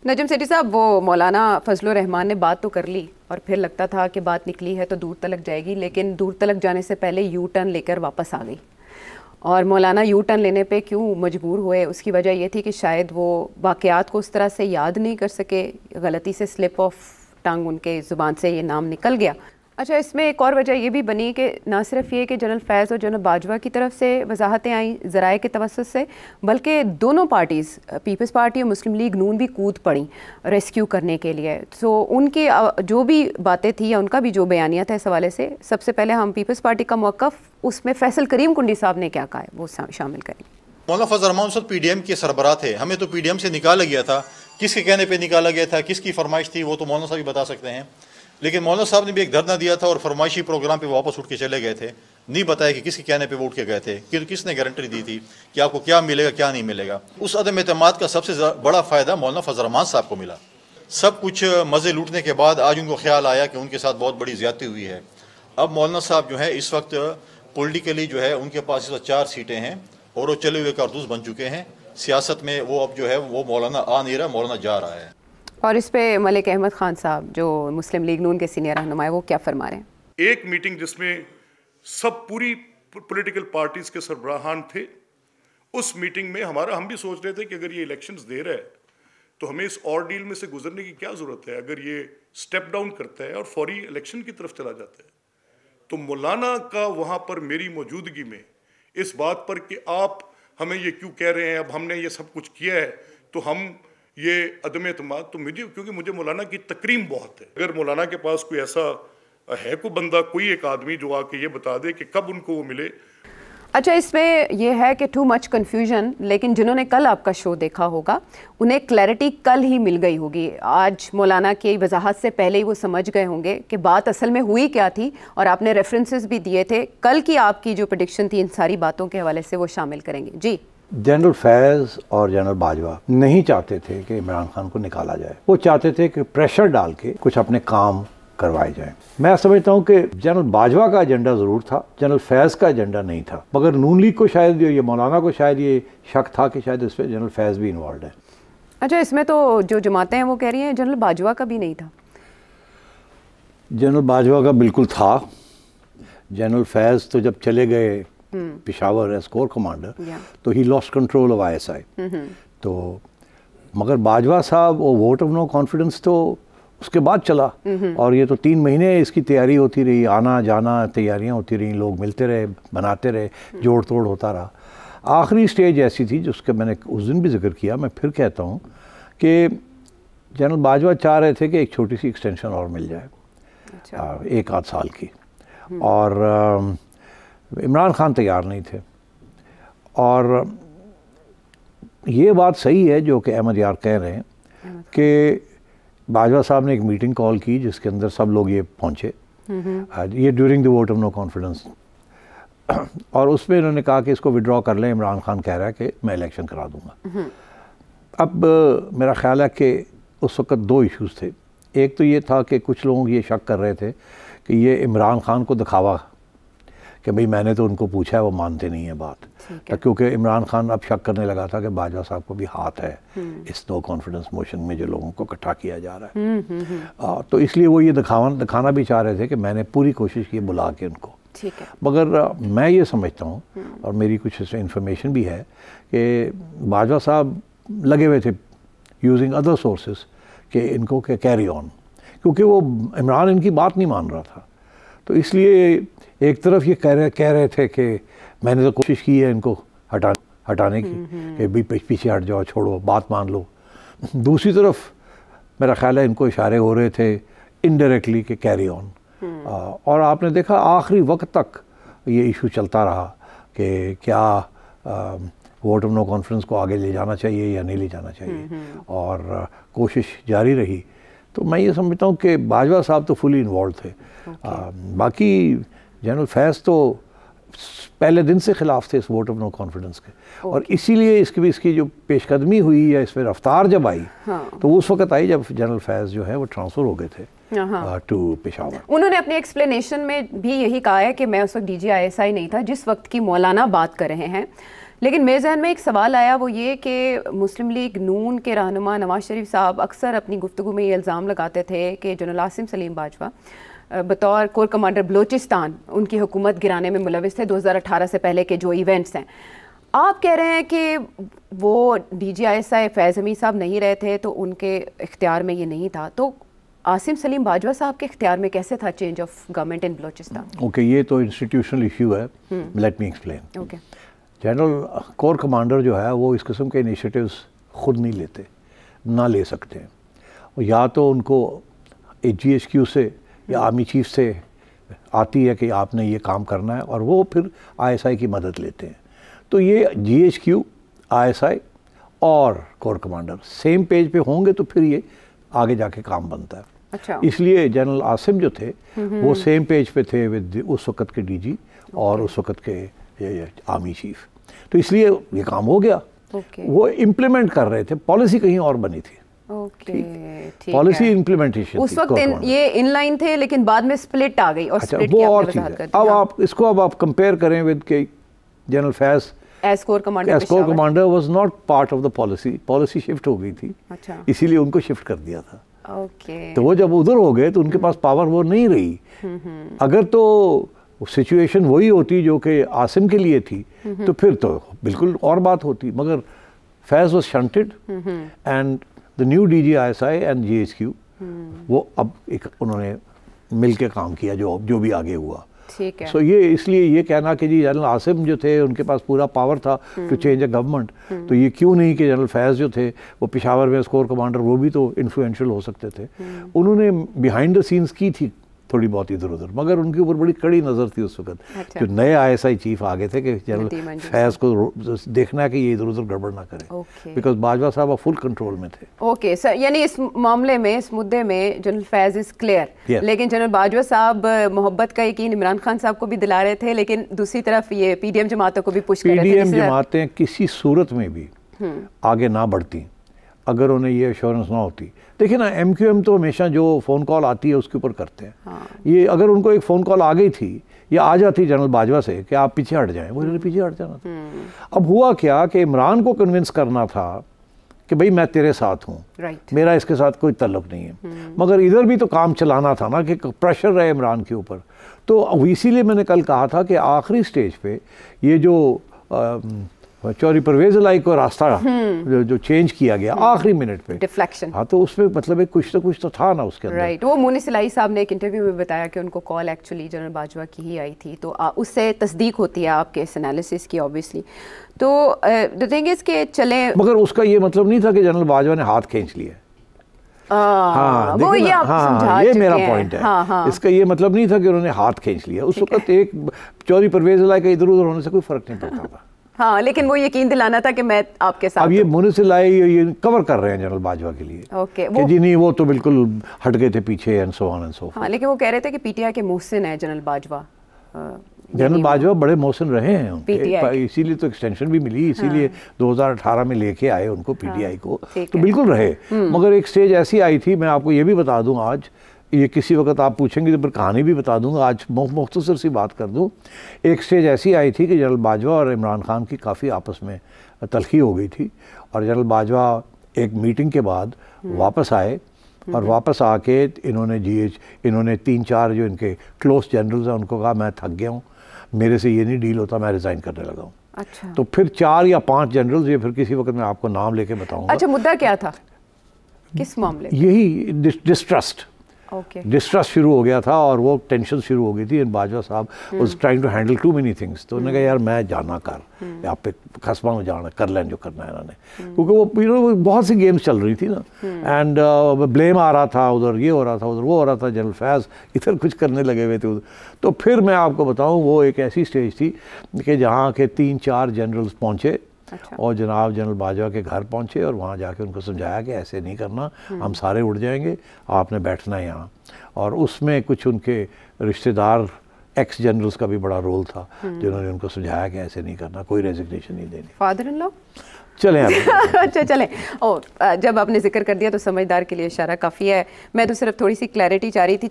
نجم سیٹھی صاحب، وہ مولانا فضل الرحمان نے بات تو کر لی اور پھر لگتا تھا کہ بات نکلی ہے تو دور تلک جائے گی، لیکن دور تلک جانے سے پہلے یو ٹرن لے کر واپس آ گئی. اور مولانا یو ٹرن لینے پہ کیوں مجبور ہوئے؟ اس کی وجہ یہ تھی کہ شاید وہ واقعات کو اس طرح سے یاد نہیں کر سکے، غلطی سے سلپ آف ٹنگ ان کے زبان سے یہ نام نکل گیا. اچھا، اس میں ایک اور وجہ یہ بھی بنی کہ نہ صرف یہ کہ جنرل فیض اور جنرل باجوہ کی طرف سے وضاحتیں آئیں ذرائع کے توسط سے، بلکہ دونوں پارٹیز، پیپلز پارٹی اور مسلم لیگ نون بھی کود پڑیں ریسکیو کرنے کے لیے. تو ان کی جو بھی باتیں تھیں یا ان کا بھی جو بیانیہ تھا اس حوالے سے، سب سے پہلے ہم پیپلز پارٹی کا موقف اس میں فیصل کریم کنڈی صاحب نے کیا کہا ہے وہ شامل کریں. مولانا فضل الرحمان اس وقت پی ڈی ایم کے سربراہ تھے. ہمیں تو پی ڈی ایم سے نکالا گیا تھا. کس کے کہنے پہ نکالا گیا تھا، کس کی فرمائش تھی، وہ تو مولانا صاحب بھی بتا سکتے ہیں. لیکن مولانا صاحب نے بھی ایک دھرنا دیا تھا اور فرمائشی پروگرام پہ واپس اٹھ کے چلے گئے تھے. نہیں بتایا کہ کس کے کہنے پہ وہ اٹھ کے گئے تھے، کس نے گارنٹی دی تھی کہ آپ کو کیا ملے گا کیا نہیں ملے گا. اس عدم اعتماد کا سب سے بڑا فائدہ مولانا فضل الرحمان صاحب کو ملا. سب کچھ مزے لوٹنے کے بعد آج ان کو خیال آیا کہ ان کے ساتھ بہت بڑی زیادتی ہوئی ہے. اب مولانا صاحب جو ہے اس وقت پولیٹیکلی جو ہے ان کے پاس اس وقت 4 سیٹیں ہیں اور وہ چلے ہوئے کارتوس بن چکے ہیں. سیاست میں وہ اب جو ہے وہ مولانا آ نہیں رہا، مولانا جا رہا ہے. اور اس پہ ملک احمد خان صاحب جو مسلم لیگ نون کے سینئر رہنما ہیں وہ کیا فرما رہے ہیں؟ ایک میٹنگ جس میں سب پوری پولیٹیکل پارٹیز کے سربراہان تھے، اس میٹنگ میں ہم بھی سوچ رہے تھے کہ اگر یہ الیکشنز دے رہا ہے تو ہمیں اس آرڈیل میں سے گزرنے کی کیا ضرورت ہے. اگر یہ سٹیپ ڈاؤن کرتا ہے اور فوری الیکشن کی طرف چلا جاتا ہے تو مولانا کا وہاں پر میری موجودگی میں اس بات پر کہ آپ ہمیں یہ کیوں کہہ رہے ہیں، اب ہم نے یہ سب کچھ کیا ہے تو ہم یہ عدم اعتماد، تو کیونکہ مجھے مولانا کی تکریم بہت ہے. اگر مولانا کے پاس کوئی ایسا ہے کوئی بندہ، کوئی ایک آدمی جو آ کے یہ بتا دے کہ کب ان کو وہ ملے. اچھا، اس میں یہ ہے کہ ٹو مچ کنفیوژن، لیکن جنہوں نے کل آپ کا شو دیکھا ہوگا انہیں کلیئرٹی کل ہی مل گئی ہوگی. آج مولانا کی وضاحت سے پہلے ہی وہ سمجھ گئے ہوں گے کہ بات اصل میں ہوئی کیا تھی، اور آپ نے ریفرنسز بھی دیے تھے. کل کی آپ کی جو پریڈکشن تھی ان ساری باتوں کے حوالے سے وہ شامل کریں گے. جی. جنرل فیض اور جنرل باجوہ نہیں چاہتے تھے کہ عمران خان کو نکالا جائے، وہ چاہتے تھے کہ پریشر ڈال کے کچھ اپنے کام کروائے جائیں. میں سمجھتا ہوں کہ جنرل باجوہ کا ایجنڈا ضرور تھا، جنرل فیض کا ایجنڈا نہیں تھا. مگر نون لیگ کو شاید یہ مولانا کو شاید یہ شک تھا کہ شاید اس پہ جنرل فیض بھی انوالوڈ ہے. اچھا، اس میں تو جو جماعتیں ہیں وہ کہہ رہی ہیں جنرل باجوہ کا بھی نہیں تھا. جنرل باجوہ کا بالکل تھا. جنرل فیض تو جب چلے گئے پشاور ایز کور کمانڈر تو ہی لاسٹ کنٹرول آف ISI. تو مگر باجوہ صاحب وہ ووٹ آف نو کانفیڈنس تو اس کے بعد چلا، اور یہ تو 3 مہینے اس کی تیاری ہوتی رہی، آنا جانا تیاریاں ہوتی رہیں، لوگ ملتے رہے، بناتے رہے، جوڑ توڑ ہوتا رہا. آخری سٹیج ایسی تھی جس کا میں نے اس دن بھی ذکر کیا، میں پھر کہتا ہوں کہ جنرل باجوہ چاہ رہے تھے کہ ایک چھوٹی سی ایکسٹینشن اور مل جائے 1 آدھ سال کی، اور عمران خان تیار نہیں تھے. اور یہ بات صحیح ہے جو کہ احمد یار کہہ رہے ہیں کہ باجوہ صاحب نے ایک میٹنگ کال کی جس کے اندر سب لوگ یہ پہنچے، یہ during the vote of no confidence, اور اس میں انہوں نے کہا کہ اس کو وڈرا کر لیں. عمران خان کہہ رہا ہے کہ میں الیکشن کرا دوں گا. اب میرا خیال ہے کہ اس وقت 2 ایشوز تھے. ایک تو یہ تھا کہ کچھ لوگ یہ شک کر رہے تھے کہ یہ عمران خان کو دکھاوا کہ بھئی میں نے تو ان کو پوچھا ہے، وہ مانتے نہیں ہیں بات، کیونکہ عمران خان اب شک کرنے لگا تھا کہ باجوہ صاحب کو بھی ہاتھ ہے اس نو کانفیڈنس موشن میں جو لوگوں کو اکٹھا کیا جا رہا ہے. تو اس لیے وہ یہ دکھانا بھی چاہ رہے تھے کہ میں نے پوری کوشش کی بلا کے ان کو. مگر میں یہ سمجھتا ہوں، اور میری کچھ اس میں انفارمیشن بھی ہے، کہ باجوہ صاحب لگے ہوئے تھے یوزنگ ادر سورسز کہ ان کو کیری آن، کیونکہ وہ عمران ان کی بات نہیں مان رہا تھا. تو اس لیے ایک طرف یہ کہہ رہے تھے کہ میں نے تو کوشش کی ہے ان کو ہٹانے کی کہ بھی پیچھے ہٹ جاؤ، چھوڑو، بات مان لو. دوسری طرف میرا خیال ہے ان کو اشارے ہو رہے تھے انڈائریکٹلی کہ کیری آن. اور آپ نے دیکھا آخری وقت تک یہ ایشو چلتا رہا کہ کیا ووٹ آف نو کانفیڈنس کو آگے لے جانا چاہیے یا نہیں لے جانا چاہیے، اور کوشش جاری رہی. تو میں یہ سمجھتا ہوں کہ باجوہ صاحب تو فلی انوالوڈ تھے. باقی جنرل فیض تو پہلے دن سے خلاف تھے اس ووٹ آف نو کانفیڈنس کے، اور اسی لیے اس کی جو پیش قدمی ہوئی یا اس میں رفتار جب آئی تو اس وقت آئی جب جنرل فیض جو ہے وہ ٹرانسفر ہو گئے تھے ٹو پشاور. انہوں نے اپنی ایکسپلینیشن میں بھی یہی کہا ہے کہ میں اس وقت DG ISI نہیں تھا جس وقت کی مولانا بات کر رہے ہیں. لیکن میرے ذہن میں ایک سوال آیا، وہ یہ کہ مسلم لیگ نون کے رہنما نواز شریف صاحب اکثر اپنی گفتگو میں یہ الزام لگاتے تھے کہ جنرل عاصم سلیم باجوہ بطور کور کمانڈر بلوچستان ان کی حکومت گرانے میں ملوث تھے 2018 سے پہلے کے جو ایونٹس ہیں. آپ کہہ رہے ہیں کہ وہ ڈی جی آئی ایس آئی فیض حمید صاحب نہیں رہے تھے تو ان کے اختیار میں یہ نہیں تھا، تو عاصم سلیم باجوہ صاحب کے اختیار میں کیسے تھا change of government in Balochistan? Okay, یہ تو انسٹیٹیوشنل ایشو ہے، let me explain. Okay, general corps commander جو ہے وہ اس قسم کے انیشیٹیوز خود نہیں لیتے، نہ لے سکتے ہیں. یا تو ان کو جی ایچ کیو سے یا آرمی چیف سے آتی ہے کہ آپ نے یہ کام کرنا ہے، اور وہ پھر آئی ایس آئی کی مدد لیتے ہیں. تو یہ جی ایچ کیو، آئی ایس آئی اور کور کمانڈر سیم پیج پہ ہوں گے تو پھر یہ آگے جا کے کام بنتا ہے. اچھا، اس لیے جنرل عاصم جو تھے وہ سیم پیج پہ تھے ود اس وقت کے ڈی جی اور اس وقت کے آرمی چیف، تو اس لیے یہ کام ہو گیا. وہ امپلیمنٹ کر رہے تھے، پالیسی کہیں اور بنی تھی. پالیسی امپلیمنٹیشن اس وقت یہ ان لائن تھے، لیکن بعد میں سپلٹ آ گئی اور سپلٹ وہ اور چیز ہے. اب آپ اس کو آپ کمپیئر کریں ود کہ general Faiz as corps commander was not part of the policy shift ہو گئی تھی، اسی لیے ان کو شفٹ کر دیا تھا. تو وہ جب ادھر ہو گئے تو ان کے پاس پاور وہ نہیں رہی. اگر تو سچویشن وہی ہوتی جو کہ عاصم کے لیے تھی تو پھر تو بالکل اور بات ہوتی، مگر Faiz was shunted and the new D G I S I and G H Q وہ اب ایک انہوں نے مل کے کام کیا جو بھی آگے ہوا. سو یہ اس لیے یہ کہنا کہ جی جنرل عاصم جو تھے ان کے پاس پورا پاور تھا ٹو چینج اے گورنمنٹ، تو یہ کیوں نہیں کہ جنرل فیض جو تھے وہ پشاور میں اسکور کمانڈر وہ بھی تو انفلوئنشل ہو سکتے تھے. انہوں نے بیہائنڈ دا سینس کی تھی تھوڑی بہت ادھر ادھر، مگر ان کے اوپر بڑی کڑی نظر تھی اس وقت. جو نئے آئی ایس آئی چیف آگے تھے کہ جنرل فیض کو دیکھنا ہے کہ یہ ادھر ادھر گڑبڑ نہ کرے، بیکاز باجوہ صاحب فل کنٹرول میں تھے. اوکے سر، یعنی اس معاملے میں، اس مدعے میں جنرل فیض از کلیئر، لیکن جنرل باجوہ صاحب محبت کا یقین عمران خان صاحب کو بھی دلا رہے تھے، لیکن دوسری طرف یہ پی ڈی ایم جماعتوں کو بھی پش کر رہے تھے. پی ڈی ایم جماعتیں کسی صورت میں بھی آگے نہ بڑھتی اگر انہیں یہ ایشورنس نہ ہوتی. دیکھیں نا، ایم کیو ایم تو ہمیشہ جو فون کال آتی ہے اس کے اوپر کرتے ہیں. یہ اگر ان کو ایک فون کال آ گئی تھی یا آ جاتی جنرل باجوہ سے کہ آپ پیچھے ہٹ جائیں، وہ پیچھے ہٹ جانا تھا. اب ہوا کیا کہ عمران کو کنونس کرنا تھا کہ بھئی میں تیرے ساتھ ہوں، میرا اس کے ساتھ کوئی تعلق نہیں ہے، مگر ادھر بھی تو کام چلانا تھا نا کہ پریشر رہے عمران کے اوپر. تو اسی لیے میں نے کل کہا تھا کہ آخری سٹیج پہ یہ جو چوری پرویز الہی کو راستہ جو چینج کیا گیا آخری منٹ پہ ڈیفلیکشن، ہاں تو اس میں مطلب کچھ تو تھا نا اس کے اندر. رائٹ. وہ مونس الہی صاحب نے ایک انٹرویو میں بتایا کہ ان کو کال ایکچولی جنرل باجوہ کی ہی آئی تھی، تو اس سے تصدیق ہوتی ہے آپ کے اس انالیسس کی آبویسلی. تو دی تھنگ از کہ چلیں، مگر اس کا یہ مطلب نہیں تھا کہ جنرل باجوہ نے ہاتھ کھینچ لیا. یہ میرا پوائنٹ ہے. اس کا یہ مطلب نہیں تھا کہ انہوں نے ہاتھ کھینچ لیا. اس وقت ایک چوری پرویز الہی کا ادھر ادھر ہونے سے کوئی فرق نہیں پڑتا تھا. ہاں، لیکن وہ یقین دلانا تھا کہ میں آپ کے ساتھ. اب یہ مونس الہی یہ کور کر رہے ہیں جنرل باجوہ کے لیے کہ جی نہیں وہ تو بالکل ہٹ گئے تھے پیچھے and so on and so forth. ہاں، لیکن وہ کہہ رہے تھے کہ پی ٹی آئی کے محسن ہے جنرل باجوہ. جنرل باجوہ بڑے محسن رہے ہیں، اسی لیے تو ایکسٹینشن بھی ملی، اسی لیے 2018 میں لے کے آئے ان کو پی ٹی آئی کو، تو بالکل رہے. مگر ایک سٹیج ایسی آئی تھی، میں آپ کو یہ بھی بتا دوں، آج یہ کسی وقت آپ پوچھیں گے تو پھر کہانی بھی بتا دوں گا، آج مختصر سی بات کر دوں. ایک سٹیج ایسی آئی تھی کہ جنرل باجوہ اور عمران خان کی کافی آپس میں تلخی ہو گئی تھی، اور جنرل باجوہ ایک میٹنگ کے بعد واپس آئے، اور واپس آ کے انہوں نے 3-4 جو ان کے کلوز جنرلز ہیں ان کو کہا میں تھک گیا ہوں، میرے سے یہ نہیں ڈیل ہوتا، میں ریزائن کرنے لگا ہوں. اچھا. تو پھر 4 یا 5 جنرلز، یہ پھر کسی وقت میں آپ کو نام لے کے بتاؤں گا. اچھا، مدعا کیا تھا کس معاملے؟ یہی ڈسٹرسٹ شروع ہو گیا تھا، اور وہ ٹینشن شروع ہو گئی تھی. باجوہ صاحب was trying to handle too many things. تو انہوں نے کہا یار میں جانا کر، آپ پہ خسمہ میں جانا کر لیں جو کرنا ہے انہوں نے، کیونکہ وہ بہت سی گیمز چل رہی تھی نا، اینڈ بلیم آ رہا تھا، ادھر یہ ہو رہا تھا، ادھر وہ ہو رہا تھا، جنرل فیض ادھر کچھ کرنے لگے ہوئے تھے. تو پھر میں آپ کو بتاؤں وہ ایک ایسی سٹیج تھی کہ جہاں کے 3-4 جنرلز پہنچے، اور جناب جنرل باجوہ کے گھر پہنچے، اور وہاں جا کے ان کو سمجھایا کہ ایسے نہیں کرنا، ہم سارے اڑ جائیں گے، آپ نے بیٹھنا ہے یہاں. اور اس میں کچھ ان کے رشتہ دار ایکس جنرلز کا بھی بڑا رول تھا، جنہوں نے ان کو سمجھایا کہ ایسے نہیں کرنا، کوئی ریزگنیشن نہیں دینی. فادر ان لا چلیں اچھا چلیں. جب آپ نے ذکر کر دیا تو سمجھدار کے لیے اشارہ کافی ہے. میں تو صرف تھوڑی سی کلیئرٹی چاہ رہی تھی.